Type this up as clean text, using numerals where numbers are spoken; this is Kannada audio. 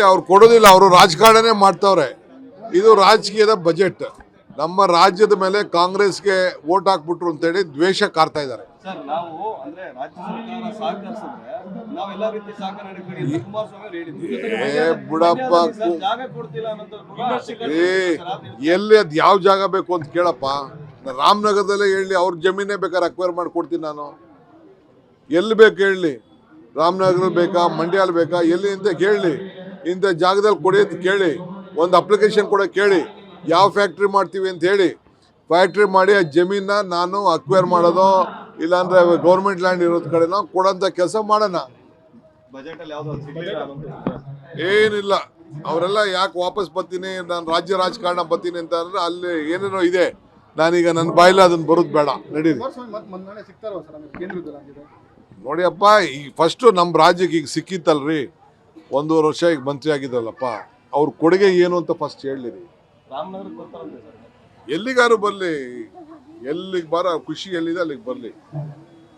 ಅವ್ರು ಕೊಡೋದಿಲ್ಲ, ಅವರು ರಾಜಕಾರಣನೇ ಮಾಡ್ತವ್ರೆ. ಇದು ರಾಜಕೀಯದ ಬಜೆಟ್. ನಮ್ಮ ರಾಜ್ಯದ ಮೇಲೆ ಕಾಂಗ್ರೆಸ್ಗೆ ವೋಟ್ ಹಾಕ್ಬಿಟ್ರು ಅಂತೇಳಿ ದ್ವೇಷ ಕಾರ್ತಾ ಇದ್ದಾರೆ. ಸರ್ ನಾವು ಅಂದ್ರೆ ರಾಜ್ಯ ಸರ್ಕಾರ ಸಹಕರಿಸಿದ್ರೆ ನಾವೆಲ್ಲ ರೀತಿ ಸಹಕಾರ ನೀಡ್ತೀವಿ ಅಂತ ಕುಮಾರಸ್ವಾಮಿ ಹೇಳಿದ್ರು. ಬುಡಪ್ಪ, ಜಾಗ ಕೊಡ್ತಿಲ್ಲ ಅನ್ನೋದು ಎಲ್ಲಿ ಅದ್ ಯಾವ ಜಾಗ ಬೇಕು ಅಂತ ಕೇಳಪ್ಪ. ರಾಮನಗರದಲ್ಲೇ ಹೇಳಿ, ಅವ್ರ ಜಮೀನೇ ಬೇಕಾದ್ರೆ ಅಕ್ವೈರ್ ಮಾಡಿ ಕೊಡ್ತೀನಿ ನಾನು. ಎಲ್ಲಿ ಬೇಕು ಹೇಳಿ, ರಾಮನಗರ ಬೇಕಾ, ಮಂಡ್ಯಲ್ಲಿ ಬೇಕಾ, ಎಲ್ಲಿ ಅಂತ ಕೇಳಿ, ಇಂಥ ಜಾಗದಲ್ಲಿ ಕೊಡಿ ಅಂತ ಕೇಳಿ, ಒಂದು ಅಪ್ಲಿಕೇಶನ್ ಕೂಡ ಕೇಳಿ, ಯಾವ ಫ್ಯಾಕ್ಟ್ರಿ ಮಾಡ್ತೀವಿ ಅಂತ ಹೇಳಿ ಫ್ಯಾಕ್ಟ್ರಿ ಮಾಡಿ ಆ ಜಮೀನ ನಾನು ಅಕ್ವೈರ್ ಮಾಡೋದು, ಇಲ್ಲಾಂದ್ರೆ ಗೌರ್ಮೆಂಟ್ ಲ್ಯಾಂಡ್ ಇರೋದ್ ಕಡೆ ನಾವು ಕೊಡೋಂಥ ಕೆಲಸ ಮಾಡೋಣ. ಏನಿಲ್ಲ, ಅವರೆಲ್ಲ ಯಾಕೆ ವಾಪಸ್ ಬರ್ತೀನಿ, ನಾನು ರಾಜ್ಯ ರಾಜಕಾರಣ ಬರ್ತೀನಿ ಅಂತ ಅಂದ್ರೆ ಅಲ್ಲಿ ಏನೇನೋ ಇದೆ. ನಾನೀಗ ನನ್ನ ಬಾಯಿಲ್ಲ ಅದನ್ನ ಬರೋದು ಬೇಡ, ನಡೀರಿ. ನೋಡಿ ಅಪ್ಪ, ಈಗ ಫಸ್ಟು ನಮ್ಮ ರಾಜ್ಯಕ್ಕೆ ಈಗ ಸಿಕ್ಕಿತ್ತಲ್ರಿ, 1.5 ವರ್ಷ ಈಗ ಮಂತ್ರಿ ಆಗಿದ್ರಲ್ಲಪ್ಪ, ಅವ್ರ ಕೊಡುಗೆ ಏನು ಅಂತ ಫಸ್ಟ್ ಹೇಳಿರಿ. ಎಲ್ಲಿಗಾರು ಬರಲಿ, ಎಲ್ಲಿಗೆ ಖುಷಿ ಎಲ್ಲಿದೆ ಅಲ್ಲಿಗೆ ಬರಲಿ.